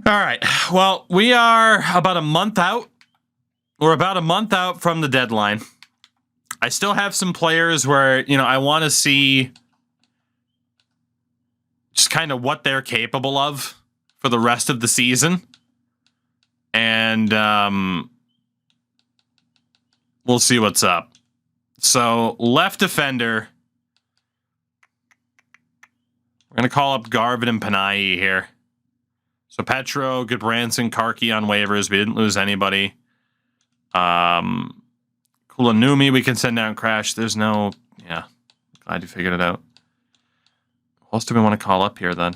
All right. Well, we are about a month out. We're about a month out from the deadline. I still have some players where, I want to see just kind of what they're capable of for the rest of the season. And we'll see what's up. So, left defender. We're going to call up Garvin and Panayi here. So, Petro, Goodbranson, Karki on waivers. We didn't lose anybody. Kulanumi, we can send down Crash. There's no... Yeah, glad you figured it out. Who else do we want to call up here, then?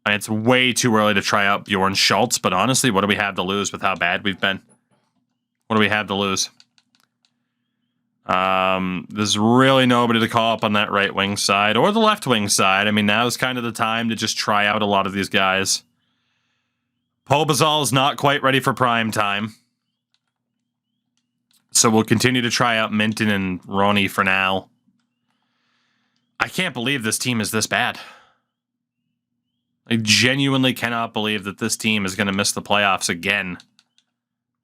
I mean, it's way too early to try out Bjorn Schultz, but honestly, what do we have to lose with how bad we've been? What do we have to lose? There's really nobody to call up on that right wing side or the left wing side. I mean, now is kind of the time to just try out a lot of these guys. Pobazal is not quite ready for prime time. So we'll continue to try out Minton and Ronnie for now. I can't believe this team is this bad. I genuinely cannot believe that this team is going to miss the playoffs again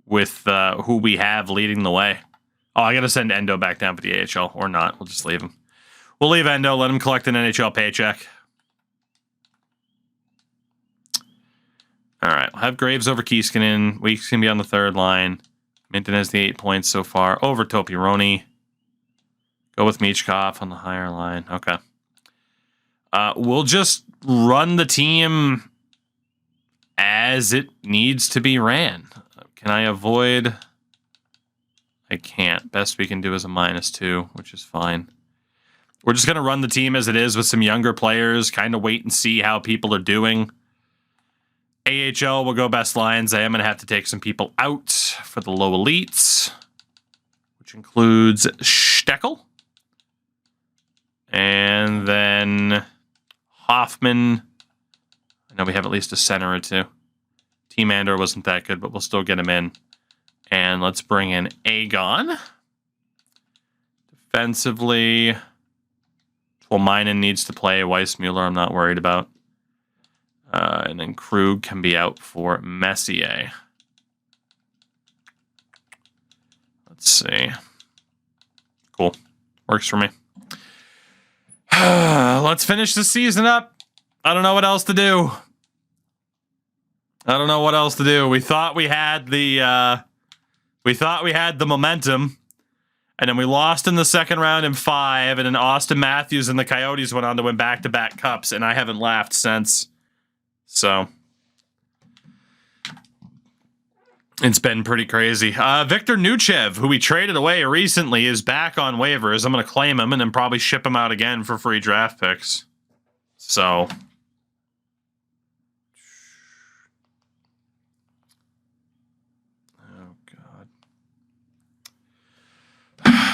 with who we have leading the way. Oh, I got to send Endo back down for the AHL, or not. We'll just leave him. We'll leave Endo, let him collect an NHL paycheck. All right, we'll have Graves over Keiskinen. Weeks can be on the third line. Minton has the 8 points so far. Over Topironi. Go with Michkov on the higher line. Okay. We'll just run the team as it needs to be ran. Can I avoid... I can't. Best we can do is a -2, which is fine. We're just going to run the team as it is with some younger players, kind of wait and see how people are doing. AHL will go best lines. I am going to have to take some people out for the low elites, which includes Steckel. And then Hoffman. I know we have at least a center or two. Team Andor wasn't that good, but we'll still get him in. And let's bring in Aegon. Defensively, Twilmainen needs to play. Weissmuller, I'm not worried about. And then Krug can be out for Messier. Let's see. Cool. Works for me. Let's finish the season up. I don't know what else to do. We thought we had the... We thought we had the momentum, and then we lost in the second round in 5, and then Austin Matthews and the Coyotes went on to win back-to-back cups, and I haven't laughed since. So, it's been pretty crazy. Victor Nuchev, who we traded away recently, is back on waivers. I'm going to claim him and then probably ship him out again for free draft picks. So...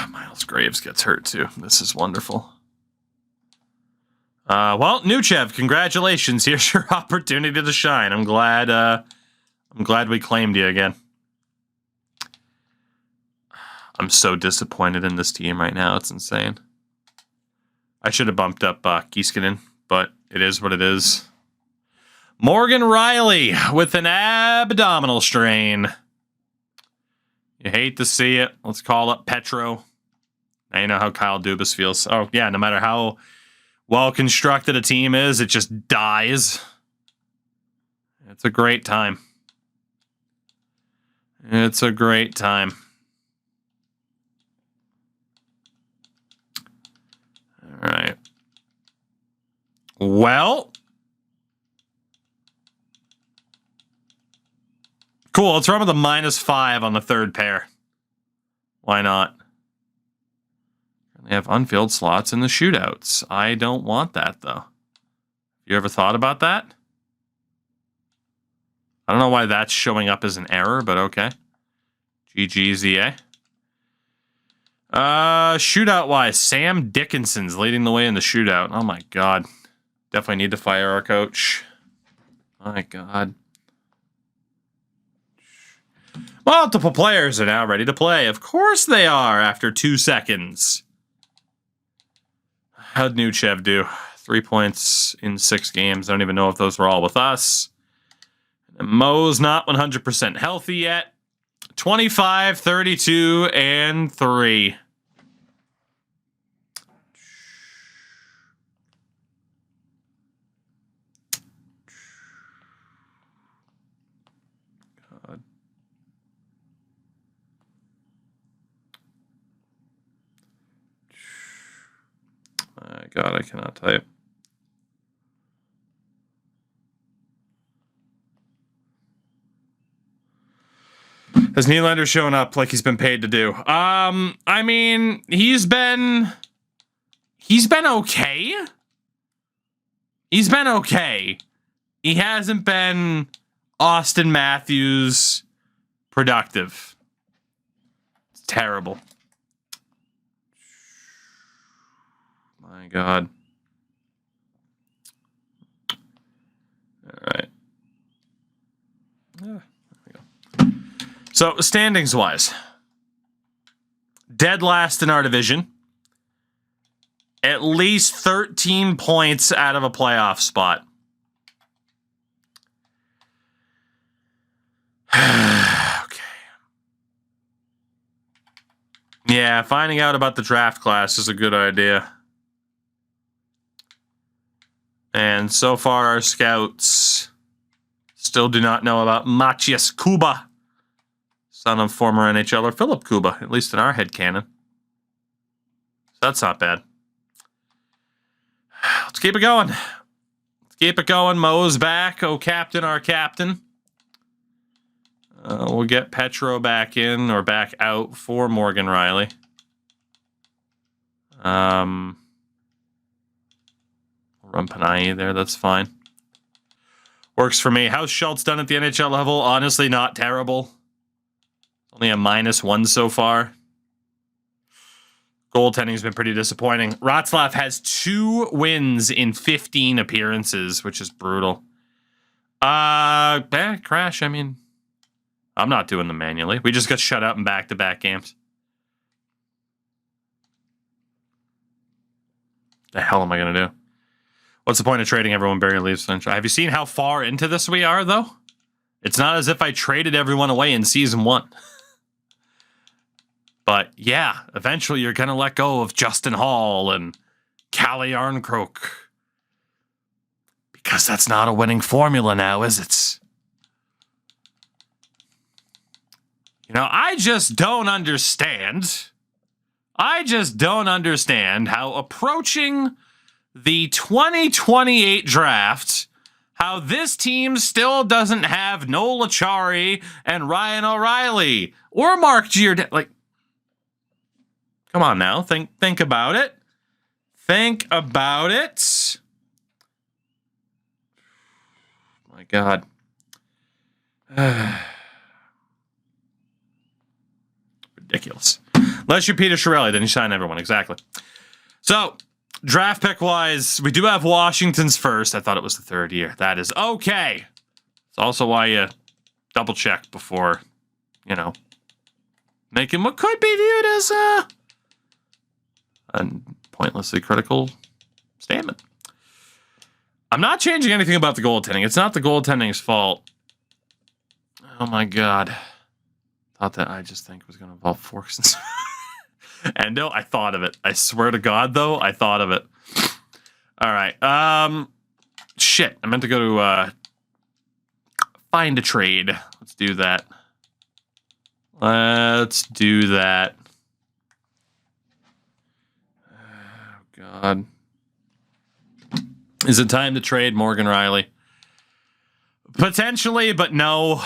Miles Graves gets hurt too. This is wonderful. Well, Nuchev, congratulations. Here's your opportunity to shine. I'm glad we claimed you again. I'm so disappointed in this team right now. It's insane. I should have bumped up Keiskinen, but it is what it is. Morgan Riley with an abdominal strain. You hate to see it. Let's call up Petro. Now you know how Kyle Dubas feels. Oh, yeah, no matter how well-constructed a team is, it just dies. It's a great time. It's a great time. All right. Well. Cool, let's run with a -5 on the third pair. Why not? They have unfilled slots in the shootouts. I don't want that, though. You ever thought about that? I don't know why that's showing up as an error, but okay. GGZA. Shootout-wise, Sam Dickinson's leading the way in the shootout. Oh, my God. Definitely need to fire our coach. My God. Multiple players are now ready to play. Of course they are after 2 seconds. How'd Nuchev do? 3 points in 6 games. I don't even know if those were all with us. And Mo's not 100% healthy yet. 25, 32, and 3. God. My God, I cannot type. Has Nylander shown up like he's been paid to do? I mean, he's been okay. He's been okay. He hasn't been Austin Matthews productive. It's terrible. My God. All right. There we go. So, standings-wise, dead last in our division. At least 13 points out of a playoff spot. Okay. Yeah, finding out about the draft class is a good idea. And so far, our scouts still do not know about Maciej Kuba, son of former NHLer Philip Kuba, at least in our headcanon. So that's not bad. Let's keep it going. Let's keep it going. Mo's back. Oh, captain, our captain. We'll get Petro back in or back out for Morgan Riley. Run Panay there. That's fine. Works for me. How's Schultz done at the NHL level? Honestly, not terrible. Only a -1 so far. Goaltending's been pretty disappointing. Ratzlaff has 2 wins in 15 appearances, which is brutal. Crash, I mean, I'm not doing them manually. We just got shut out in back-to-back games. The hell am I going to do? What's the point of trading everyone Barry leaves? Have you seen how far into this we are, though? It's not as if I traded everyone away in Season 1. But yeah, eventually you're going to let go of Justin Hall and Calle Arncroak. Because that's not a winning formula now, is it? You know, I just don't understand. I just don't understand how approaching the 2028 draft, how this team still doesn't have Noel Acciari and Ryan O'Reilly or Mark Giordano. Like, come on now. Think about it. Think about it. My God. Ridiculous. Unless you're Peter Chiarelli, then you sign everyone. Exactly. So, draft pick wise, we do have Washington's first. I thought it was the 3rd year. That is okay. It's also why you double check before, you know, making what could be viewed as a pointlessly critical statement. I'm not changing anything about the goaltending. It's not the goaltending's fault. Oh my God. Thought that I just think was going to involve forks and and no, I thought of it. I swear to God, though, I thought of it. All right. Shit. I meant to go to find a trade. Let's do that. Let's do that. Oh, God. Is it time to trade Morgan Riley? Potentially, but no.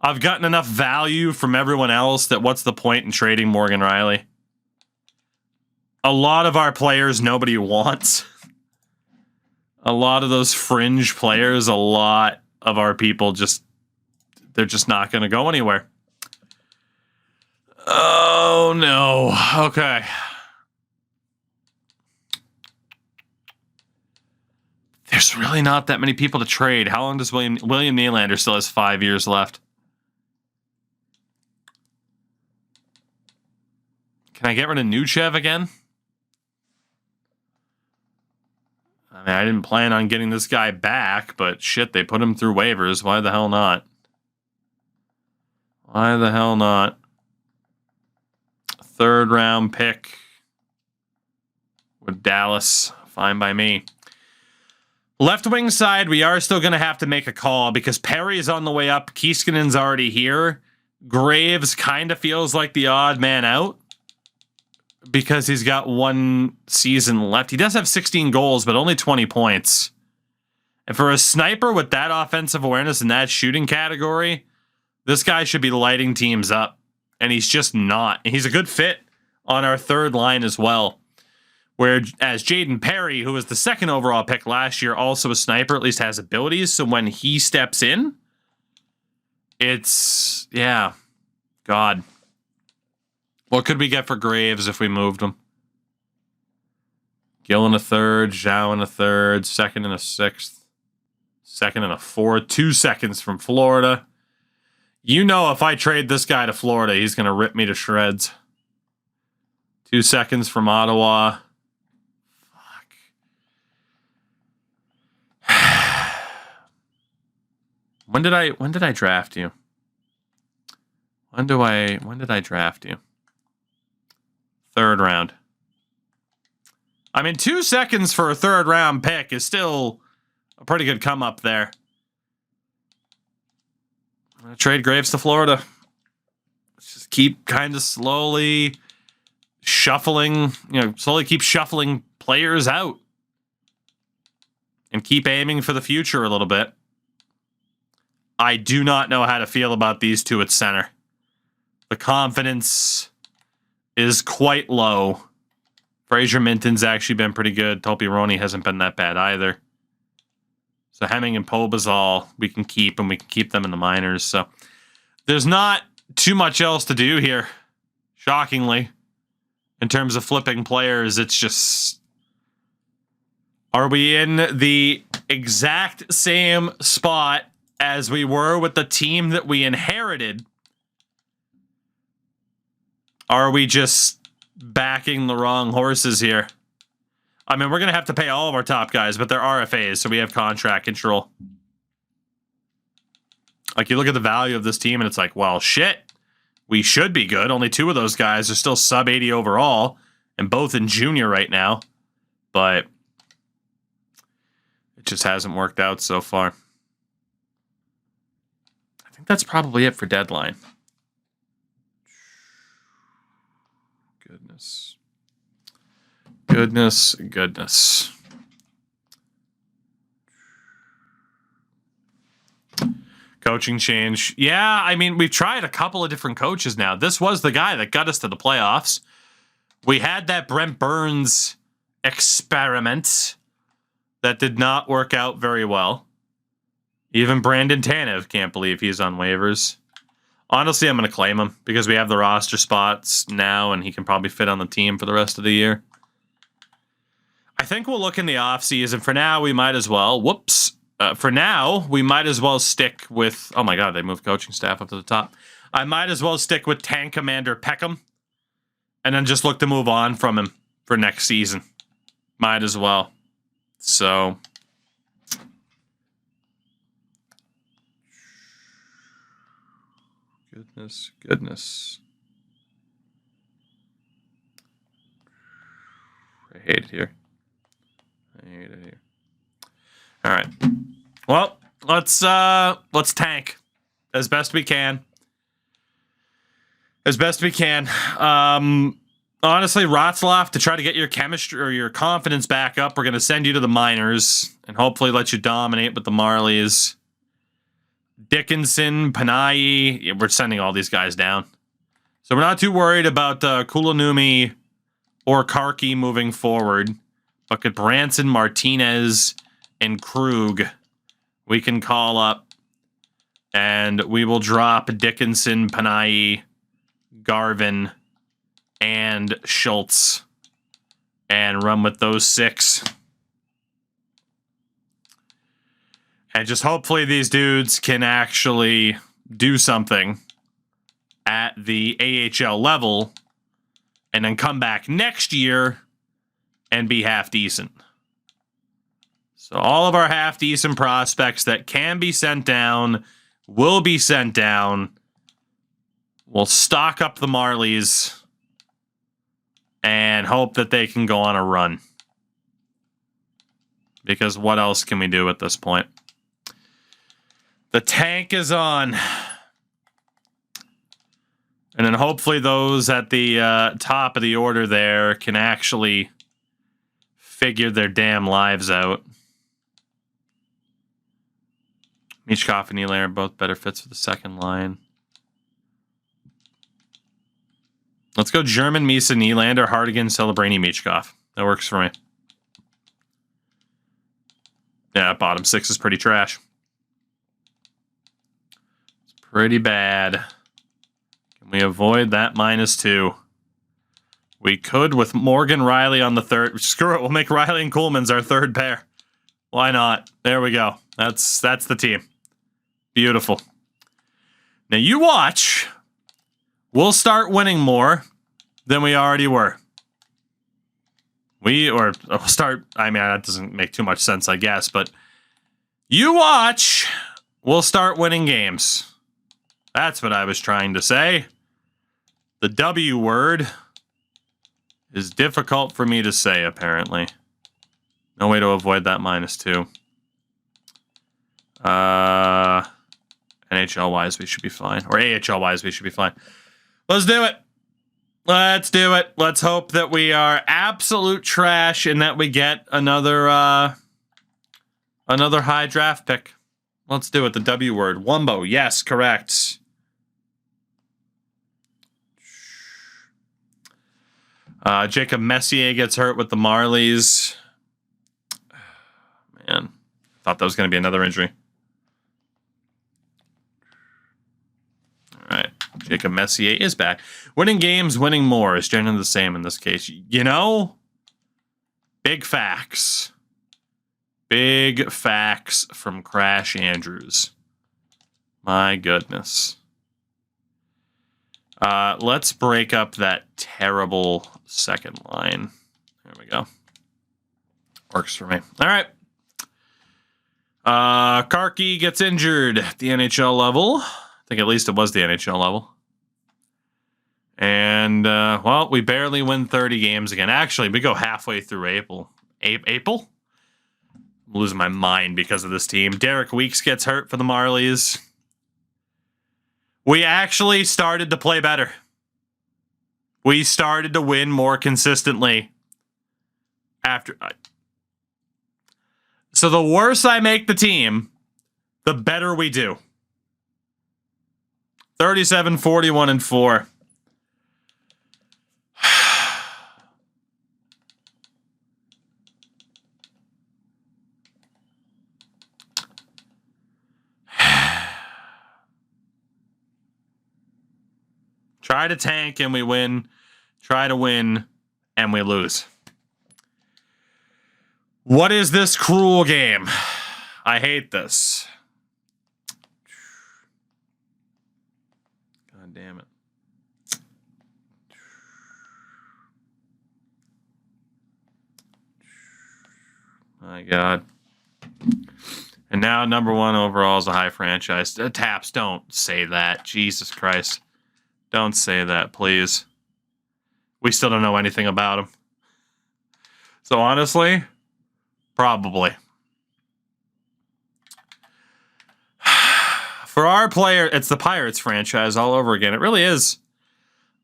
I've gotten enough value from everyone else that what's the point in trading Morgan Riley? A lot of our players nobody wants. A lot of those fringe players, a lot of our people they're just not going to go anywhere. Oh, no. Okay. There's really not that many people to trade. How long does William Nylander still has 5 years left? Can I get rid of Nuchev again? I mean, I didn't plan on getting this guy back, but shit, they put him through waivers. Why the hell not? Why the hell not? 3rd round pick with Dallas. Fine by me. Left wing side, we are still going to have to make a call because Perry is on the way up. Kiiskinen's already here. Graves kind of feels like the odd man out because he's got 1 season left. He does have 16 goals, but only 20 points. And for a sniper with that offensive awareness and that shooting category, this guy should be lighting teams up. And he's just not. He's a good fit on our 3rd line as well. Whereas Jaden Perry, who was the 2nd overall pick last year, also a sniper, at least has abilities. So when he steps in, it's, yeah, God. What could we get for Graves if we moved him? Gill in a 3rd, Zhao in a 3rd, 2nd and a 6th, 2nd and a 4th, 2 seconds from Florida. You know if I trade this guy to Florida, he's going to rip me to shreds. 2 seconds from Ottawa. When did I draft you? When did I draft you? 3rd round. I mean, 2 seconds for a 3rd round pick is still a pretty good come up there. I'm gonna trade Graves to Florida. Let's just keep kind of slowly shuffling, slowly keep shuffling players out. And keep aiming for the future a little bit. I do not know how to feel about these two at center. The confidence is quite low. Fraser Minton's actually been pretty good. Topironi hasn't been that bad either. So Hemming and Pobazal, we can keep, and we can keep them in the minors. So there's not too much else to do here, shockingly. In terms of flipping players, it's just... Are we in the exact same spot as we were with the team that we inherited? Are we just backing the wrong horses here? I mean, we're going to have to pay all of our top guys, but they're RFAs, so we have contract control. Like, you look at the value of this team, and it's like, well, shit. We should be good. Only 2 of those guys are still sub 80 overall, and both in junior right now. But it just hasn't worked out so far. I think that's probably it for deadline. Goodness. Goodness, goodness. Coaching change. Yeah, I mean, we've tried a couple of different coaches now. This was the guy that got us to the playoffs. We had that Brent Burns experiment that did not work out very well. Even Brandon Tanev can't believe he's on waivers. Honestly, I'm going to claim him because we have the roster spots now, and he can probably fit on the team for the rest of the year. I think we'll look in the offseason. For now, we might as well. Whoops. For now, we might as well stick with... Oh my god, they moved coaching staff up to the top. I might as well stick with Tank Commander Peckham and then just look to move on from him for next season. Might as well. So... Goodness, goodness. I hate it here. I hate it here. All right. Well, let's tank as best we can. As best we can. Honestly, Ratzlaff, to try to get your chemistry or your confidence back up, we're going to send you to the minors and hopefully let you dominate with the Marlies. Dickinson, Panayi, we're sending all these guys down. So we're not too worried about Kulanumi or Karki moving forward. But could Branson, Martinez, and Krug, we can call up. And we will drop Dickinson, Panayi, Garvin, and Schultz. And run with those 6. And just hopefully these dudes can actually do something at the AHL level and then come back next year and be half decent. So all of our half-decent prospects that can be sent down will be sent down. We'll stock up the Marlies and hope that they can go on a run. Because what else can we do at this point? The tank is on. And then hopefully those at the top of the order there can actually figure their damn lives out. Michkov and Nylander are both better fits for the second line. Let's go German, Misa, Nylander, Hardigan, Celebrini, Michkov. That works for me. Yeah, bottom six is pretty trash. It's pretty bad. Can we avoid that -2? We could with Morgan Riley on the third. Screw it, we'll make Riley and Coolman's our third pair. Why not? There we go. That's the team. Beautiful. Now you watch. We'll start winning more than we already were. We'll start, I mean, that doesn't make too much sense, I guess, but you watch. We'll start winning games. That's what I was trying to say. The W word is difficult for me to say, apparently. No way to avoid that -2. NHL-wise, we should be fine. Or AHL-wise, we should be fine. Let's do it. Let's do it. Let's hope that we are absolute trash and that we get another high draft pick. Let's do it. The W word. Wumbo. Yes, correct. Jacob Messier gets hurt with the Marlies. Man, thought that was going to be another injury. All right, Jacob Messier is back. Winning games, winning more is generally the same in this case. You know, big facts. Big facts from Crash Andrews. My goodness. Let's break up that terrible second line. There we go. Works for me. All right. Karki gets injured at the NHL level. I think at least it was the NHL level. And, well, we barely win 30 games again. Actually, we go halfway through April. April? I'm losing my mind because of this team. Derek Weeks gets hurt for the Marlies. We actually started to play better. We started to win more consistently after. So the worse I make the team, the better we do. 37, 41, and 4. Try to tank and we win. Try to win and we lose. What is this cruel game? I hate this. God damn it. My God. And now number 1 overall is a high franchise. Taps, don't say that. Jesus Christ. Don't say that, please. We still don't know anything about him. So honestly, probably. For our player, it's the Pirates franchise all over again. It really is.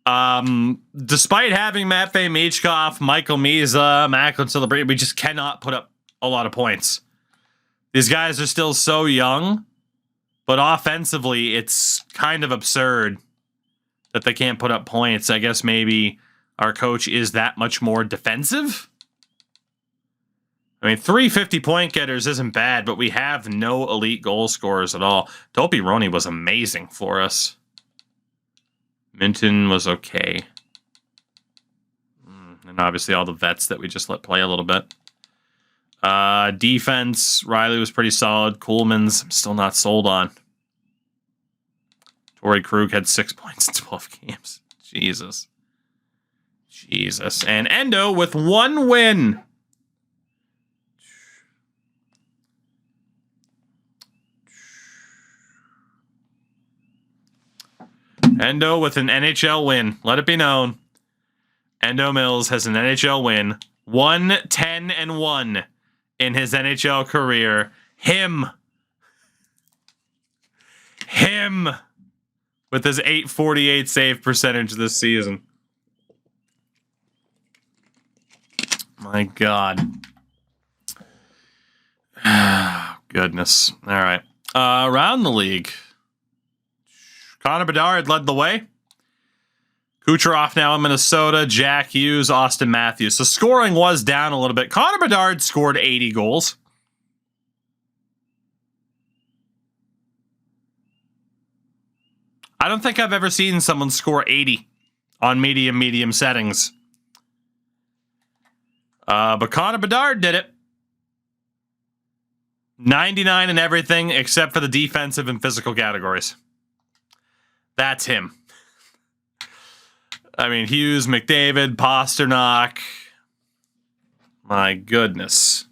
Despite having Matvei Michkov, Michael Misa, Macklin Celebrini, we just cannot put up a lot of points. These guys are still so young, but offensively, it's kind of absurd that they can't put up points. I guess maybe our coach is that much more defensive. I mean, 350 point getters isn't bad, but we have no elite goal scorers at all. Topi Roni was amazing for us. Minton was okay. And obviously all the vets that we just let play a little bit. Defense, Riley was pretty solid. Coolman's, I'm still not sold on. Torrey Krug had 6 points in 12 games. Jesus. Jesus. And Endo with 1 win. Endo with an NHL win. Let it be known. Endo Mills has an NHL win. 1-10-1 in his NHL career. Him with his .848 save percentage this season. My God. Goodness. All right. Around the league, Connor Bedard led the way. Kucherov now in Minnesota. Jack Hughes, Austin Matthews. So scoring was down a little bit. Connor Bedard scored 80 goals. I don't think I've ever seen someone score 80 on medium settings. But Connor Bedard did it. 99 in everything except for the defensive and physical categories. That's him. I mean, Hughes, McDavid, Pasternak. My goodness.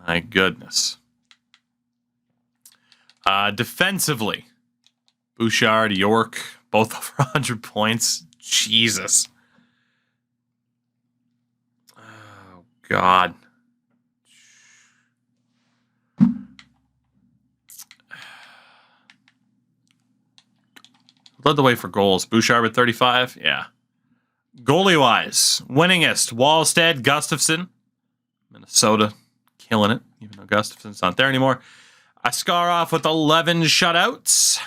My goodness. Defensively, Bouchard, York, both over 100 points. Jesus. Oh, God. Led the way for goals. Bouchard with 35. Yeah. Goalie-wise, winningest, Wallstead, Gustafsson. Minnesota killing it, even though Gustafsson's not there anymore. Askarov with 11 shutouts.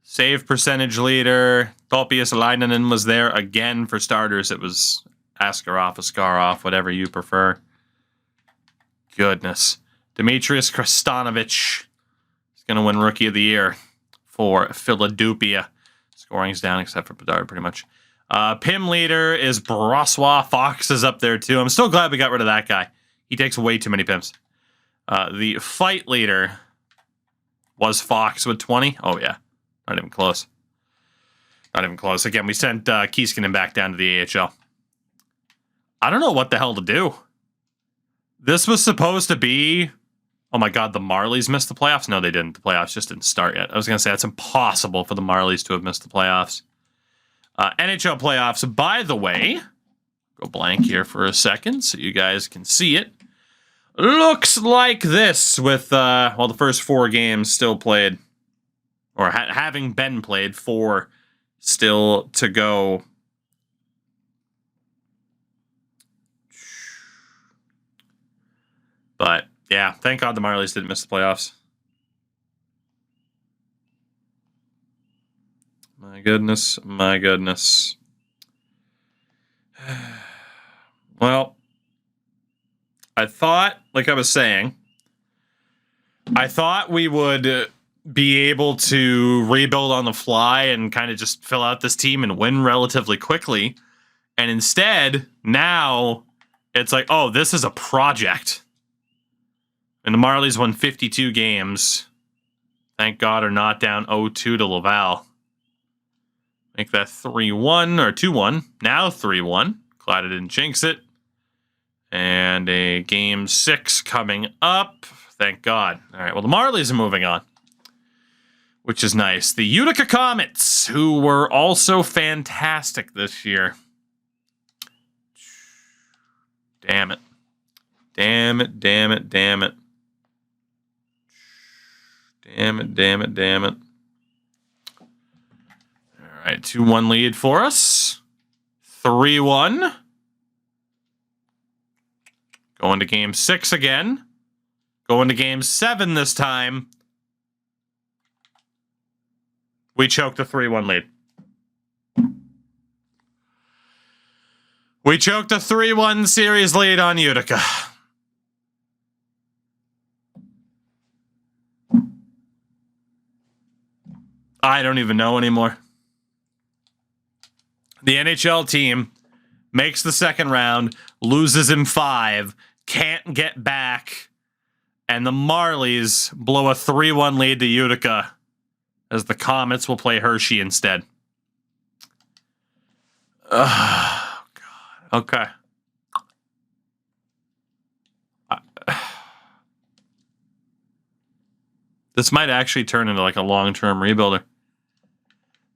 Save percentage leader. Topias Leinonen was there again for starters. It was Askarov, whatever you prefer. Goodness. Dimitrios Krstanovich is going to win Rookie of the Year for Philadelphia. Scoring's down except for Bedard, pretty much. PIM leader is Brossois. Fox is up there, too. I'm still glad we got rid of that guy. He takes way too many PIMs. The fight leader was Fox with 20. Oh, yeah. Not even close. Not even close. Again, we sent Kieskinen back down to the AHL. I don't know what the hell to do. This was supposed to be... Oh my God, the Marlies missed the playoffs? No, they didn't. The playoffs just didn't start yet. I was going to say, it's impossible for the Marlies to have missed the playoffs. NHL playoffs, by the way, go blank here for a second so you guys can see it. Looks like this with, the first 4 games still played, or having been played, 4 still to go. But, yeah, thank God the Marlies didn't miss the playoffs. My goodness, my goodness. Well, I thought, like I was saying, I thought we would be able to rebuild on the fly and kind of just fill out this team and win relatively quickly. And instead, now it's like, oh, this is a project. And the Marlies won 52 games. Thank God are not down 0-2 to Laval. Make that 3-1 or 2-1. Now 3-1. Glad I didn't jinx it. And a game 6 coming up. Thank God. All right, well, the Marlies are moving on, which is nice. The Utica Comets, who were also fantastic this year. Damn it. Damn it, damn it, damn it. Damn it, damn it, damn it. All right, 2-1 lead for us. 3-1. Going to game 6 again. Going to game 7 this time. We choked a 3-1 lead. We choked a 3-1 series lead on Utica. I don't even know anymore. The NHL team makes the second round, loses in 5, can't get back, and the Marlies blow a 3-1 lead to Utica as the Comets will play Hershey instead. Oh, God. Okay. This might actually turn into like a long-term rebuilder.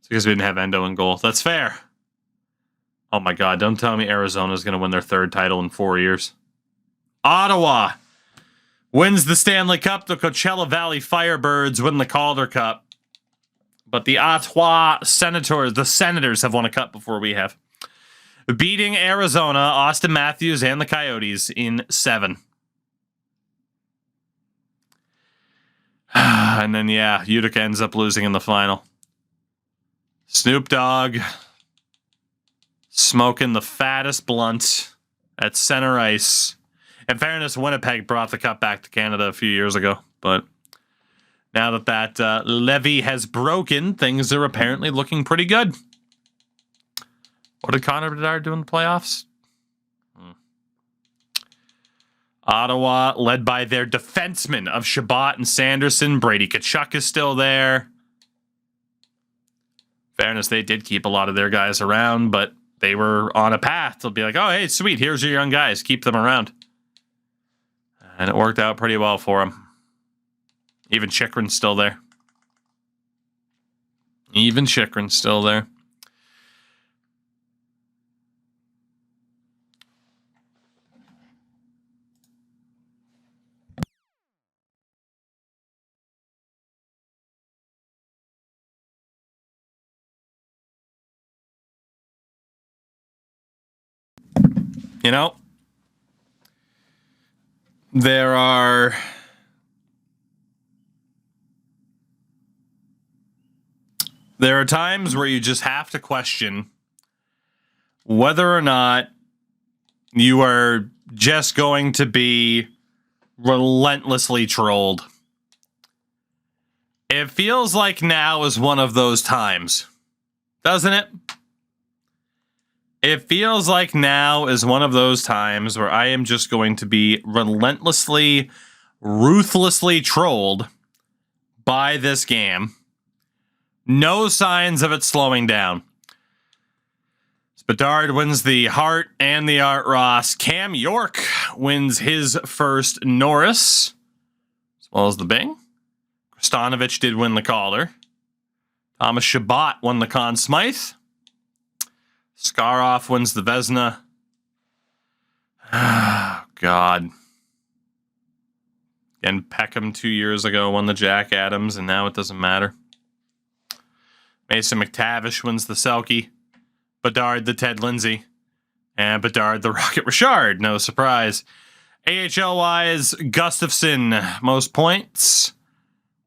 It's because we didn't have Endo in goal. That's fair. Oh my God, don't tell me Arizona's going to win their 3rd title in 4 years. Ottawa wins the Stanley Cup. The Coachella Valley Firebirds win the Calder Cup. But the Ottawa Senators, the Senators have won a cup before we have. Beating Arizona, Austin Matthews, and the Coyotes in 7. And then, yeah, Utica ends up losing in the final. Snoop Dogg smoking the fattest blunt at center ice. In fairness, Winnipeg brought the cup back to Canada a few years ago. But now that levee has broken, things are apparently looking pretty good. What did Connor Bedard do in the playoffs? Ottawa, led by their defensemen of Shabbat and Sanderson. Brady Tkachuk is still there. Fairness, they did keep a lot of their guys around, but they were on a path to be like, oh, hey, sweet, here's your young guys. Keep them around. And it worked out pretty well for them. Even Chychrun's still there. Even Chychrun's still there. You know, there are times where you just have to question whether or not you are just going to be relentlessly trolled. It feels like now is one of those times, doesn't it? It feels like now is one of those times where I am just going to be relentlessly, ruthlessly trolled by this game. No signs of it slowing down. Bedard wins the Hart and the Art Ross. Cam York wins his first Norris, as well as the Bing. Kristanovich did win the Calder. Thomas Shabbat won the Conn Smythe. Skarov wins the Vezina. Oh, God. And Peckham 2 years ago won the Jack Adams, and now it doesn't matter. Mason McTavish wins the Selke. Bedard the Ted Lindsay. And Bedard the Rocket Richard. No surprise. AHL-wise, Gustafson, most points.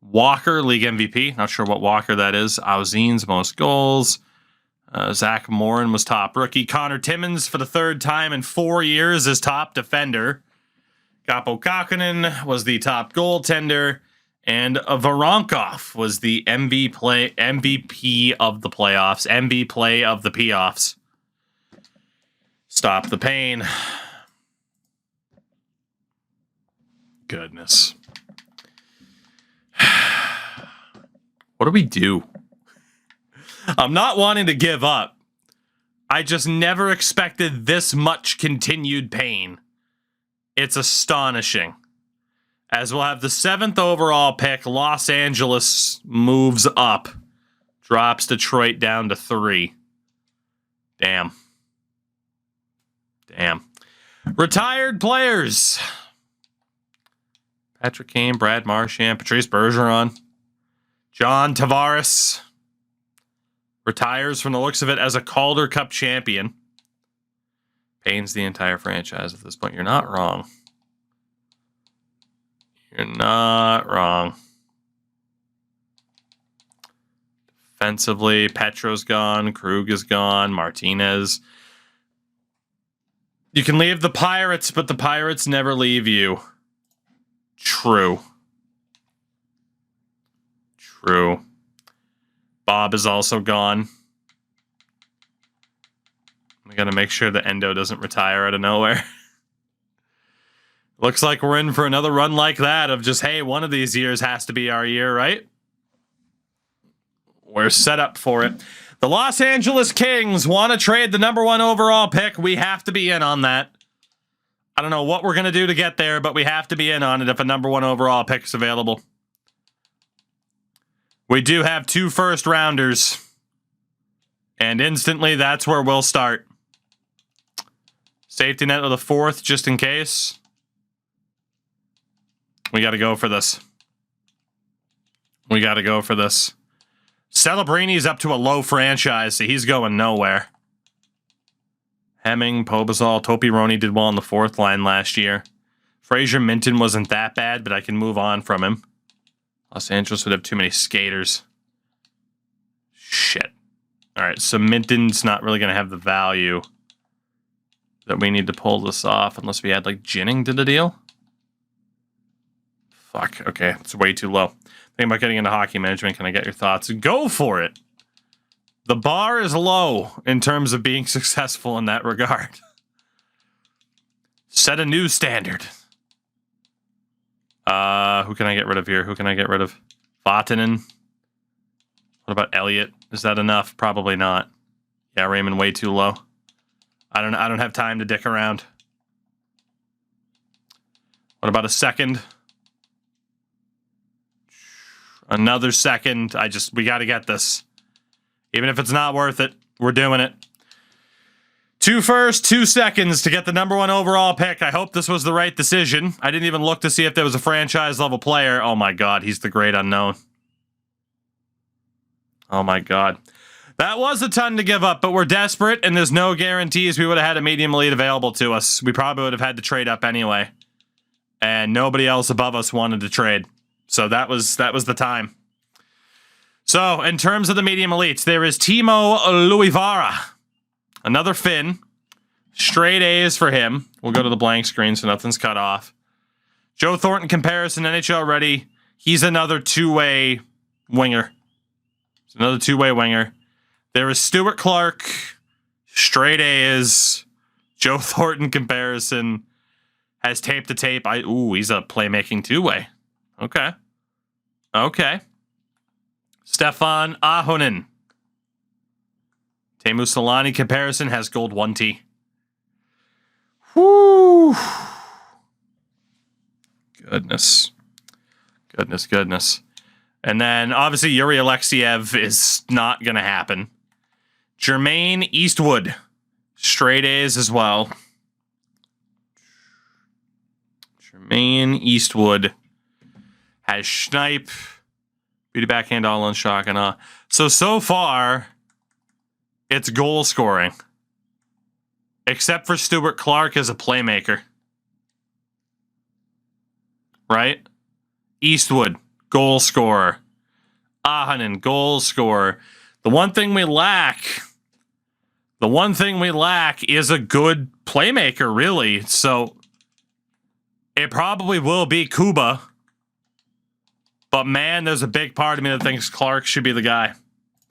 Walker, league MVP. Not sure what Walker that is. Auzin's most goals. Zach Morin was top rookie. Connor Timmins, for the 3rd time in 4 years, is top defender. Kaapo Kakkonen was the top goaltender. And Voronkov was the MVP of the playoffs. MV play of the playoffs. Stop the pain. Goodness. What do we do? I'm not wanting to give up. I just never expected this much continued pain. It's astonishing. As we'll have the 7th overall pick, Los Angeles moves up. Drops Detroit down to 3. Damn. Retired players. Patrick Kane, Brad Marchand, Patrice Bergeron. John Tavares retires from the looks of it as a Calder Cup champion. Pains the entire franchise at this point. You're not wrong. You're not wrong. Defensively, Petro's gone. Krug is gone. Martinez. You can leave the Pirates, but the Pirates never leave you. True. Bob is also gone. We got to make sure that Endo doesn't retire out of nowhere. Looks like we're in for another run like that of just, hey, one of these years has to be our year, right? We're set up for it. The Los Angeles Kings want to trade the #1 overall pick. We have to be in on that. I don't know what we're going to do to get there, but we have to be in on it if a #1 overall pick is available. We do have 2 first rounders. And instantly, that's where we'll start. Safety net with a 4th, just in case. We got to go for this. We got to go for this. Celebrini's up to a low franchise, so he's going nowhere. Hemming, Pobazal, Topironi did well on the 4th line last year. Fraser Minton wasn't that bad, but I can move on from him. Los Angeles would have too many skaters. Shit. All right, so Minton's not really going to have the value that we need to pull this off unless we add, like, Ginning to the deal. Fuck, okay, it's way too low. Thinking about getting into hockey management. Can I get your thoughts? Go for it. The bar is low in terms of being successful in that regard. Set a new standard. Who can I get rid of here? Who can I get rid of? Vatanen. What about Elliott? Is that enough? Probably not. Yeah, Raymond way too low. I don't have time to dick around. What about a second? Another second. We got to get this. Even if it's not worth it, we're doing it. 2 firsts, 2 seconds to get the number 1 overall pick. I hope this was the right decision. I didn't even look to see if there was a franchise level player. Oh my God, he's the great unknown. Oh my God. That was a ton to give up, but we're desperate and there's no guarantees we would have had a medium elite available to us. We probably would have had to trade up anyway. And nobody else above us wanted to trade. So that was the time. So, in terms of the medium elites, there is Timo Luivara. Another Finn. Straight A's for him. We'll go to the blank screen so nothing's cut off. Joe Thornton comparison, NHL ready. He's another two-way winger. It's another two-way winger. There is Stuart Clark. Straight A's. Joe Thornton comparison. Has tape to tape. He's a playmaking two-way. Okay. Okay. Stefan Ahonen. Teemu Selanne comparison has gold 1T. Whoo. Goodness. Goodness. And then, obviously, Yuri Alexiev is not going to happen. Jermaine Eastwood. Straight A's as well. Jermaine Eastwood has Schneip. Beauty backhand all on shock and awe. So far, it's goal scoring. Except for Stuart Clark as a playmaker. Right? Eastwood, goal scorer. Ahonen, goal scorer. The one thing we lack is a good playmaker, really. So it probably will be Kuba. But man, there's a big part of me that thinks Clark should be the guy.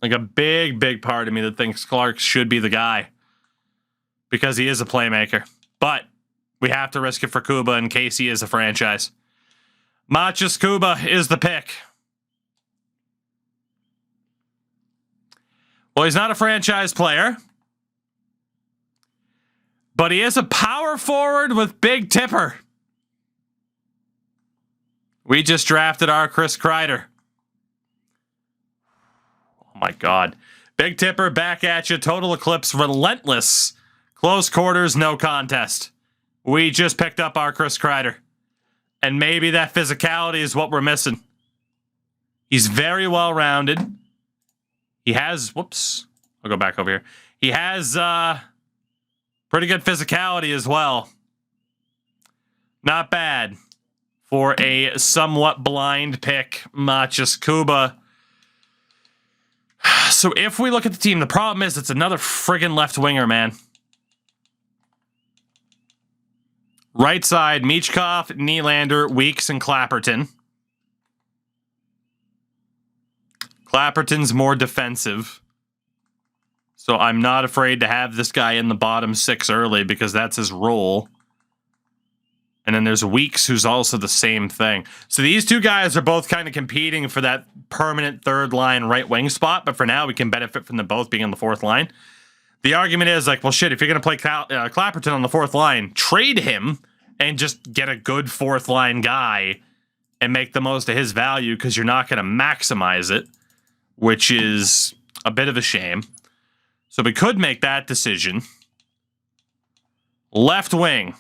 Like a big part of me that thinks Clark should be the guy. Because he is a playmaker. But we have to risk it for Kuba in case he is a franchise. Machis Kuba is the pick. Well, he's not a franchise player. But he is a power forward with big tipper. We just drafted our Chris Kreider. Oh my God. Big tipper, back at you. Total eclipse, relentless. Close quarters, no contest. We just picked up our Chris Kreider. And maybe that physicality is what we're missing. He's very well-rounded. He has, whoops. I'll go back over here. He has pretty good physicality as well. Not bad. For a somewhat blind pick, Machis Kuba. So if we look at the team, the problem is it's another friggin' left winger, man. Right side, Michkov, Nylander, Weeks, and Clapperton. Clapperton's more defensive. So I'm not afraid to have this guy in the bottom 6 early because that's his role. And then there's Weeks, who's also the same thing. So these two guys are both kind of competing for that permanent third line right wing spot. But for now, we can benefit from them both being on the fourth line. The argument is like, well, shit, if you're going to play Clapperton on the fourth line, trade him and just get a good fourth line guy and make the most of his value because you're not going to maximize it, which is a bit of a shame. So we could make that decision. Left wing.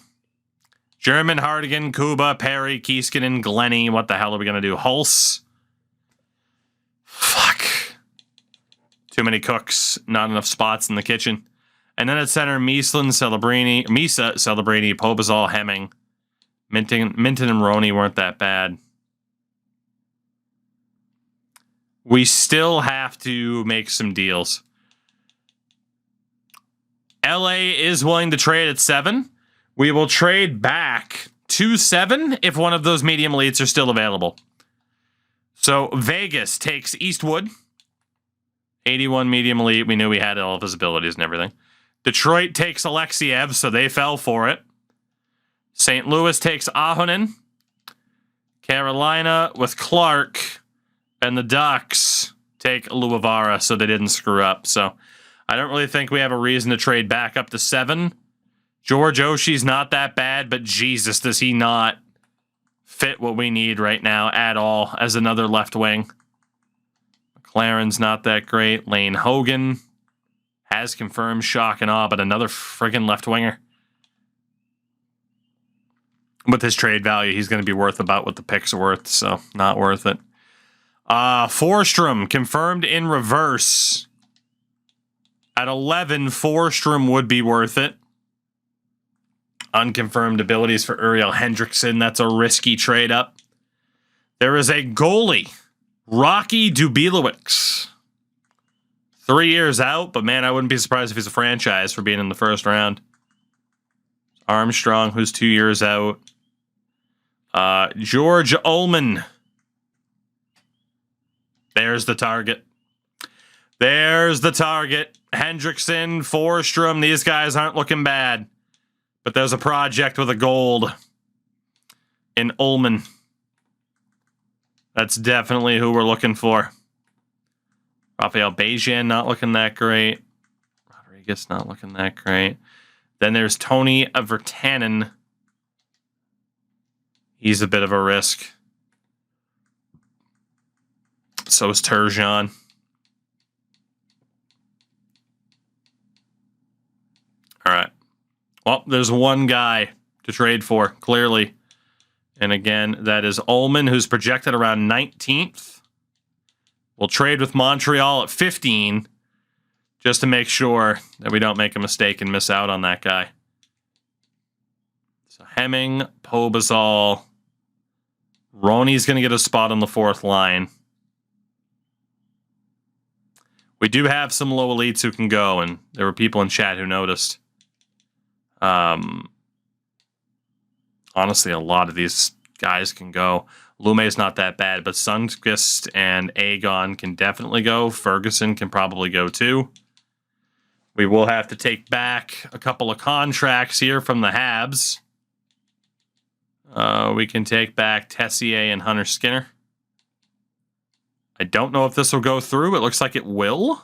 German, Hardigan, Kuba, Perry, Kiiskinen, Glenny. What the hell are we going to do? Hulse? Fuck. Too many cooks. Not enough spots in the kitchen. And then at center, Misa, Celebrini, Pobazal, Hemming. Minton and Roney weren't that bad. We still have to make some deals. LA is willing to trade at 7. We will trade back to 7 if one of those medium elites are still available. So Vegas takes Eastwood. 81 medium elite. We knew we had all of his abilities and everything. Detroit takes Alexiev, so they fell for it. St. Louis takes Ahonen. Carolina with Clark. And the Ducks take Luavara, so they didn't screw up. So I don't really think we have a reason to trade back up to 7. George Oshie's not that bad, but Jesus, does he not fit what we need right now at all as another left wing. McLaren's not that great. Lane Hogan has confirmed shock and awe, but another friggin' left winger. With his trade value, he's going to be worth about what the pick's worth, so not worth it. Forsstrom confirmed in reverse. At 11, Forsstrom would be worth it. Unconfirmed abilities for Uriel Hendrickson. That's a risky trade up. There is a goalie, Rocky Dubilowicz. 3 years out, but man, I wouldn't be surprised if he's a franchise for being in the first round. Armstrong, who's 2 years out. George Ullman. There's the target. There's the target. Hendrickson, Forsstrom, these guys aren't looking bad. But there's a project with a gold in Ullman. That's definitely who we're looking for. Rafael Bejan not looking that great. Rodriguez not looking that great. Then there's Tony Vertanen. He's a bit of a risk. So is Turgeon. All right. Well, there's one guy to trade for, clearly. And again, that is Ullman, who's projected around 19th. We'll trade with Montreal at 15, just to make sure that we don't make a mistake and miss out on that guy. So Hemming, Pobazal. Roney's going to get a spot on the fourth line. We do have some low elites who can go, and there were people in chat who noticed. Honestly, a lot of these guys can go. Lume's not that bad, but Sundqvist and Aegon can definitely go. Ferguson can probably go too. We will have to take back a couple of contracts here from the Habs. We can take back Tessier and Hunter Skinner. I don't know if this will go through. It looks like it will.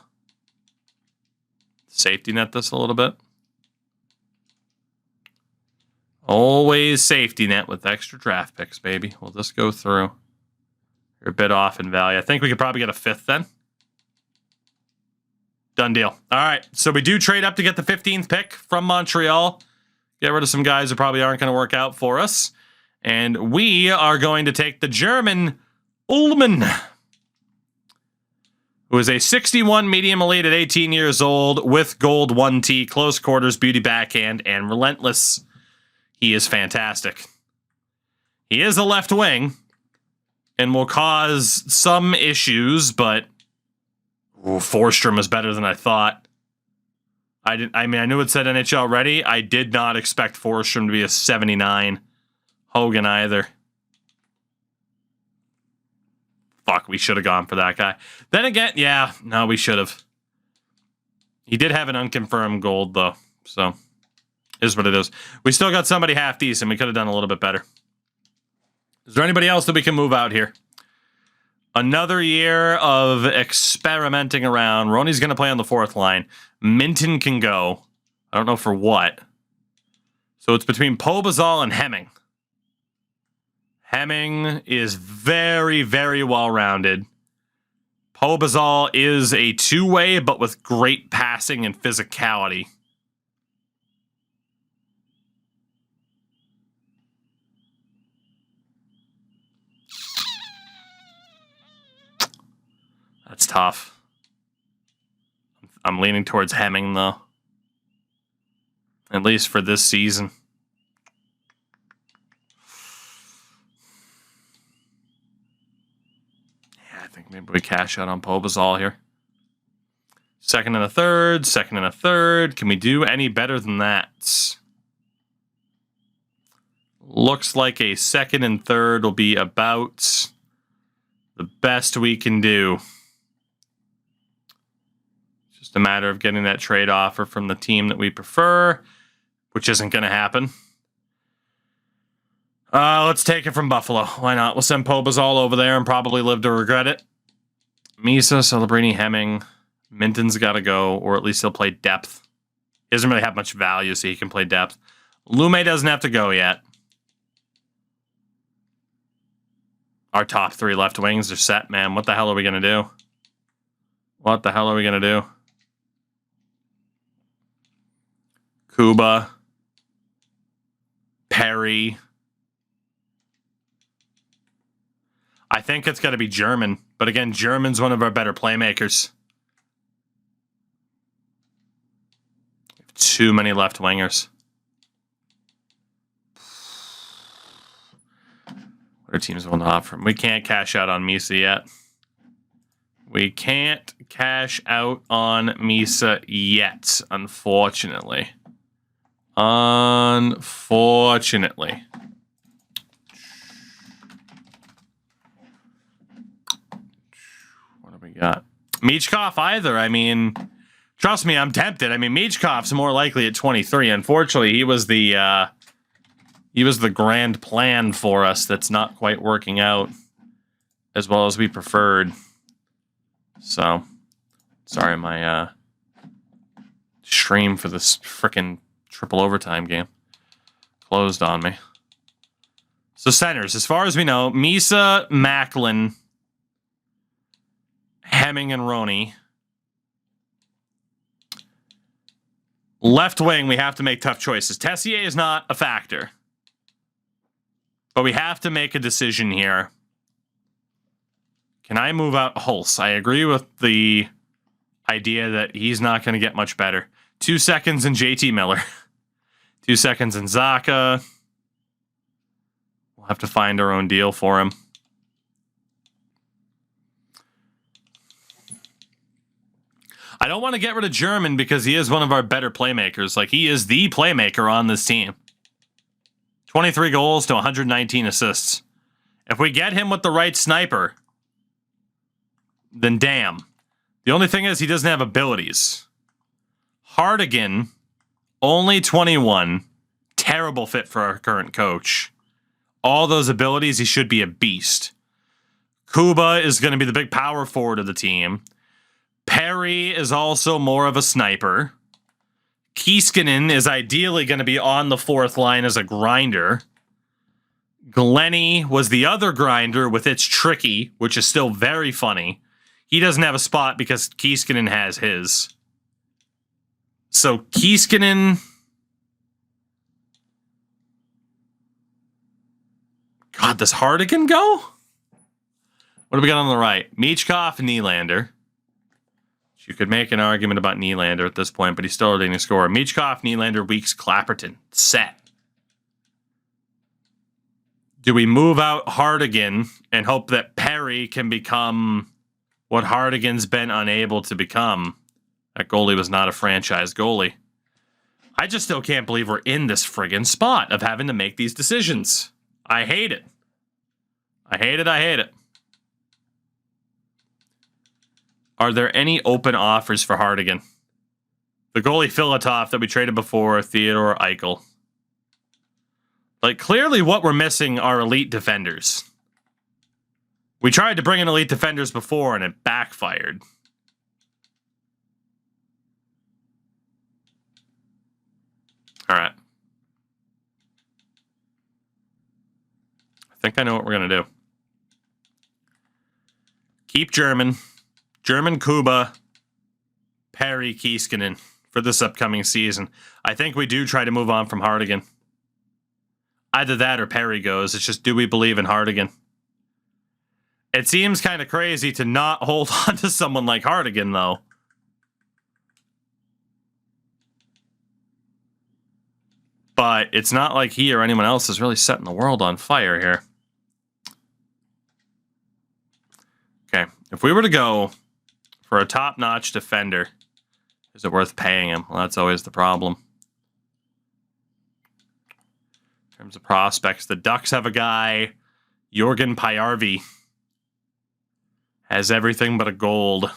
Safety net this a little bit. Always safety net with extra draft picks, baby. Will this go through? You're a bit off in value. I think we could probably get a 5th then. Done deal. All right, so we do trade up to get the 15th pick from Montreal. Get rid of some guys who probably aren't going to work out for us. And we are going to take the German Ullman, who is a 61 medium elite at 18 years old with gold 1T, close quarters, beauty backhand, and relentless. He is fantastic. He is a left wing and will cause some issues, but Forsstrom is better than I thought. I knew it said NHL ready. I did not expect Forsstrom to be a 79. Hogan either. Fuck, we should have gone for that guy. Then again, yeah, no, we should have. He did have an unconfirmed gold, though, so is what it is. We still got somebody half decent. We could have done a little bit better. Is there anybody else that we can move out here? Another year of experimenting around. Roney's going to play on the fourth line. Minton can go. I don't know for what. So it's between Pobazal and Hemming. Hemming is very, very well-rounded. Pobazal is a two-way, but with great passing and physicality. That's tough. I'm leaning towards Hemming, though. At least for this season. Yeah, I think maybe we cash out on Pobazal here. Second and a third, second and a third. Can we do any better than that? Looks like a second and third will be about the best we can do. Just a matter of getting that trade offer from the team that we prefer, which isn't going to happen. Let's take it from Buffalo. Why not? We'll send Pobazal over there and probably live to regret it. Misa, Celebrini, Hemming. Minton's got to go, or at least he'll play depth. He doesn't really have much value, so he can play depth. Lume doesn't have to go yet. Our top three left wings are set, man. What the hell are we going to do? What the hell are we going to do? Kuba. Perry. I think it's got to be German. But again, German's one of our better playmakers. Too many left wingers. What are teams willing to offer? We can't cash out on Misa yet. We can't cash out on Misa yet, unfortunately. Unfortunately. What do we got? Michkov either. I mean, trust me, I'm tempted. I mean, Michkov's more likely at 23. Unfortunately, he was the grand plan for us that's not quite working out as well as we preferred. So, sorry, my stream for this frickin' triple overtime game closed on me. So centers, as far as we know, Misa, Macklin, Hemming, and Roney. Left wing, we have to make tough choices. Tessier is not a factor. But we have to make a decision here. Can I move out Hulse? I agree with the idea that he's not going to get much better. 2 seconds in JT Miller. 2 seconds in Zaka. We'll have to find our own deal for him. I don't want to get rid of German because he is one of our better playmakers. Like, he is the playmaker on this team. 23 goals to 119 assists. If we get him with the right sniper, then damn. The only thing is he doesn't have abilities. Hardigan, only 21. Terrible fit for our current coach. All those abilities, he should be a beast. Kuba is going to be the big power forward of the team. Perry is also more of a sniper. Kiiskinen is ideally going to be on the fourth line as a grinder. Glenny was the other grinder with its tricky, which is still very funny. He doesn't have a spot because Kiiskinen has his. So Kiiskinen... God, does Hardigan go? What do we got on the right? Michkov and Nylander. You could make an argument about Nylander at this point, but he's still leading scorer. Michkov, Nylander, Weeks, Clapperton. Set. Do we move out Hardigan and hope that Perry can become what Hardigan's been unable to become? That goalie was not a franchise goalie. I just still can't believe we're in this friggin' spot of having to make these decisions. I hate it. I hate it. I hate it. Are there any open offers for Hardigan? The goalie Filatov that we traded before, Theodore Eichel. Like, clearly what we're missing are elite defenders. We tried to bring in elite defenders before and it backfired. All right. I think I know what we're going to do. Keep German. German Kuba, Perry, Kiiskinen for this upcoming season. I think we do try to move on from Hardigan. Either that or Perry goes. It's just, do we believe in Hardigan? It seems kind of crazy to not hold on to someone like Hardigan, though. But it's not like he or anyone else is really setting the world on fire here. Okay, if we were to go for a top-notch defender, is it worth paying him? Well, that's always the problem. In terms of prospects, the Ducks have a guy, Jorgen Päijärvi, has everything but a gold.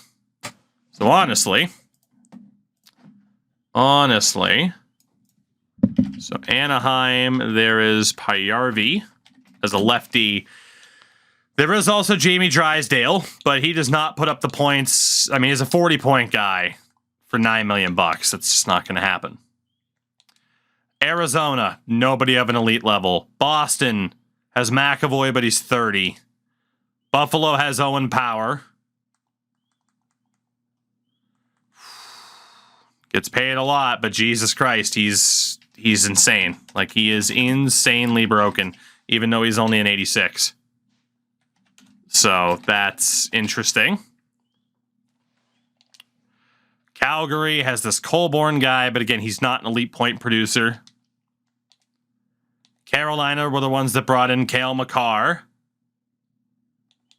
So honestly, so Anaheim, there is Päijärvi as a lefty. There is also Jamie Drysdale, but he does not put up the points. I mean, he's a 40-point guy for $9 million. That's just not going to happen. Arizona, nobody of an elite level. Boston has McAvoy, but he's 30. Buffalo has Owen Power. Gets paid a lot, but Jesus Christ, he's insane. Like, he is insanely broken, even though he's only an 86. So that's interesting. Calgary has this Colborne guy, but again, he's not an elite point producer. Carolina were the ones that brought in Cale Makar.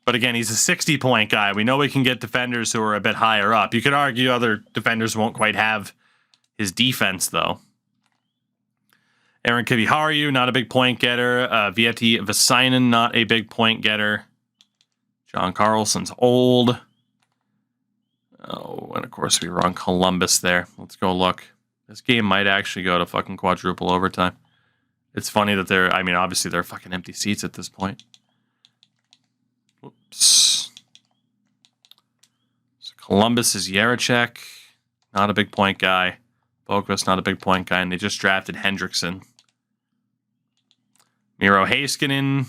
But again, he's a 60-point guy. We know we can get defenders who are a bit higher up. You could argue other defenders won't quite have his defense, though. Aaron Kiviharu, not a big point getter. Vieti Väisänen, not a big point getter. John Carlson's old. Oh, and of course we were on Columbus there. Let's go look. This game might actually go to fucking quadruple overtime. It's funny that they're, I mean, obviously they're fucking empty seats at this point. Whoops. So Columbus is Jaracek, not a big point guy. Boquist, not a big point guy, and they just drafted Hendrickson. Miro Heiskanen,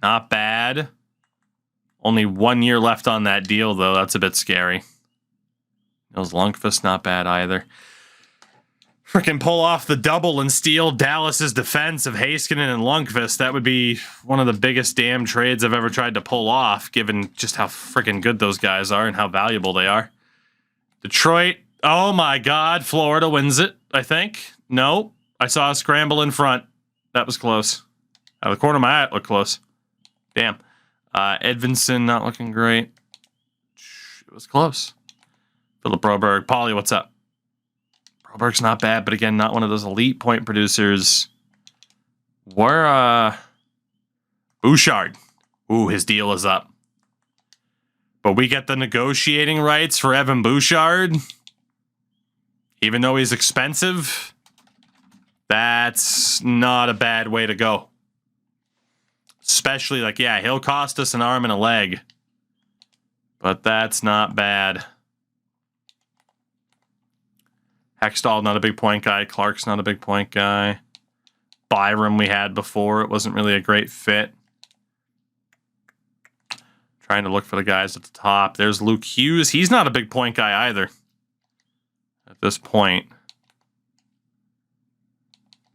not bad. Only 1 year left on that deal, though. That's a bit scary. Nils Lundqvist, not bad either. Freaking pull off the double and steal Dallas's defense of Heiskanen and Lundqvist. That would be one of the biggest damn trades I've ever tried to pull off, given just how freaking good those guys are and how valuable they are. Detroit, oh my God, Florida wins it, I think. No, I saw a scramble in front. That was close. Out of the corner of my eye, it looked close. Damn. Edvinsson, not looking great. It was close. Philip Broberg. Paulie, what's up? Broberg's not bad, but again, not one of those elite point producers. We're, Bouchard. Ooh, his deal is up. But we get the negotiating rights for Evan Bouchard. Even though he's expensive, that's not a bad way to go. Especially, like, yeah, he'll cost us an arm and a leg. But that's not bad. Hextall, not a big point guy. Clark's not a big point guy. Byram we had before. It wasn't really a great fit. Trying to look for the guys at the top. There's Luke Hughes. He's not a big point guy either. At this point.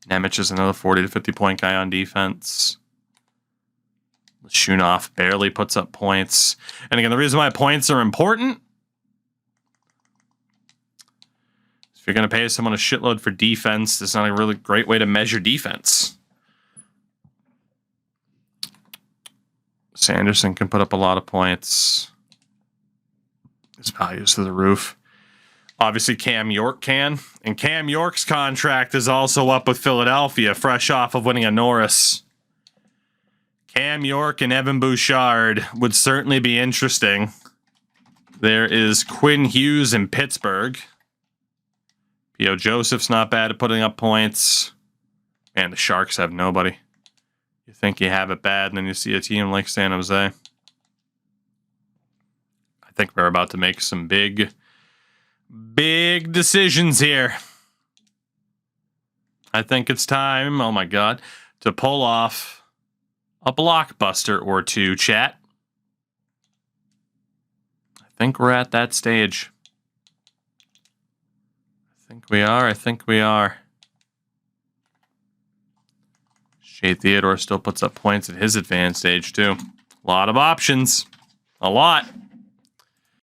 Nemec is another 40 to 50 point guy on defense. Shunoff barely puts up points. And again, the reason why points are important, if you're going to pay someone a shitload for defense, it's not a really great way to measure defense. Sanderson can put up a lot of points. His value's through the roof. Obviously, Cam York can. And Cam York's contract is also up with Philadelphia, fresh off of winning a Norris. Cam York and Evan Bouchard would certainly be interesting. There is Quinn Hughes in Pittsburgh. P.O. Joseph's not bad at putting up points. Man, the Sharks have nobody. You think you have it bad, and then you see a team like San Jose. I think we're about to make some big decisions here. I think it's time, oh my God, to pull off a blockbuster or two, chat. I think we're at that stage. I think we are. Shea Theodore still puts up points at his advanced stage, too. A lot of options. A lot.